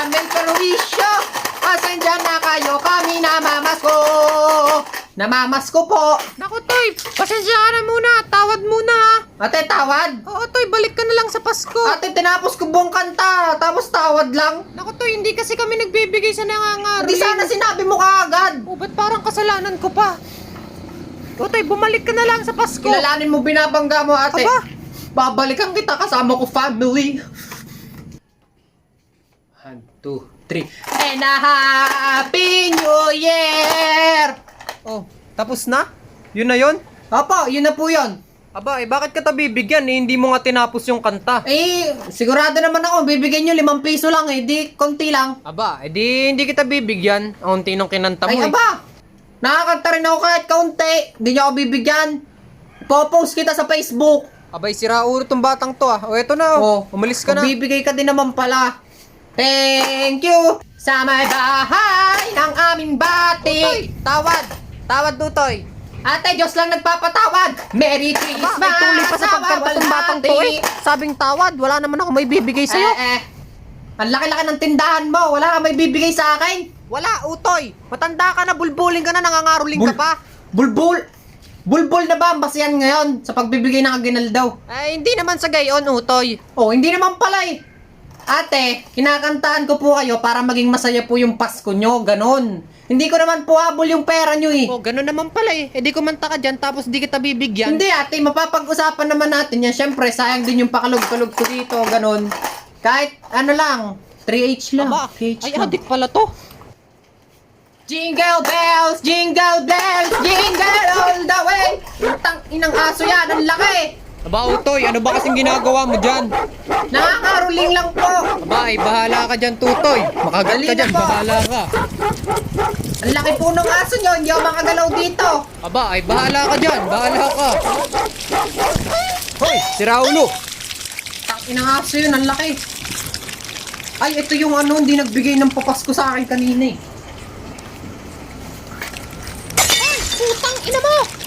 aming perwisyo. Pasensya na kayo, kami namamasko. Namamasko po. Naku, Toy, pasensya ka na muna. Tawad muna, ha? Ate, tawad? Oo, Toy, balik ka na lang sa Pasko. Ate, tinapos ko buong kanta, tapos tawad lang. Naku, Toy, hindi kasi kami nagbibigay sa nangangaroling. Hindi sana sinabi mo kaagad. Oh, ba't parang kasalanan ko pa? O, Toy, bumalik ka na lang sa Pasko. Kilalanin mo, binabangga mo, ate. Aba. Babalikan kita kasama ko family. 1, 2, 3. And a Happy New Year! Oh, tapos na? Yun na yun? Opo, yun na po yun. Aba, bakit ka bibigyan? Hindi mo nga tinapos yung kanta. Sigurado naman ako, bibigyan nyo 5 piso lang di konti lang. Aba, hindi kita bibigyan. Ang unti nung kinanta mo. Aba, nakakanta rin ako kahit kaunti. Hindi nyo ako bibigyan. Popost kita sa Facebook. Abay, sira ulo tong batang to, ah. O, eto na, oh. Umalis ka na. Bibigay ka din naman pala. Thank you sa may bahay ng aming bati. Tawad, Tutoy. Ate, Diyos lang nagpapatawad. Merry Christmas. May tuloy pa sa pagkanta ng batang to, eh. Sabing tawad, wala naman ako may bibigay sa'yo. Ang laki-laki ng tindahan mo. Wala kang may bibigay sa akin. Wala, Utoy. Matanda ka na, bulbuling ka na, nangangaroling ka pa. Bulbul na ba ang basihan ngayon sa pagbibigay ng aginaldaw? Hindi naman sa gayon, Utoy. Hindi naman pala eh. Ate, kinakantaan ko po kayo para maging masaya po yung Pasko nyo, ganon. Hindi ko naman po habol yung pera nyo eh. Oh, ganon naman pala eh. Di kumanta ka dyan tapos di kita bibigyan. Hindi ate, mapapag-usapan naman natin yan. Siyempre, sayang din yung pakalog-kalog ko dito, ganon. Kahit ano lang, 3H lang. Aba, 3H ay lang. adik pala to. Jingle bells, jingle all the way. Utang inang aso yan, ang laki. Aba, Utoy, ano ba kasing ginagawa mo dyan? Nakakaruling lang po. Aba, bahala ka dyan, Tutoy. Makagat ka Dali na dyan, po. bahala ka. Ang laki po ng aso nyo, hindi ako makagalaw dito. Aba, bahala ka dyan, bahala ka. Hoy, sira ulo. Inang aso yun, ang laki. Ay, ito yung hindi nagbigay ng papasko sa akin kanina eh. Putang ina mo!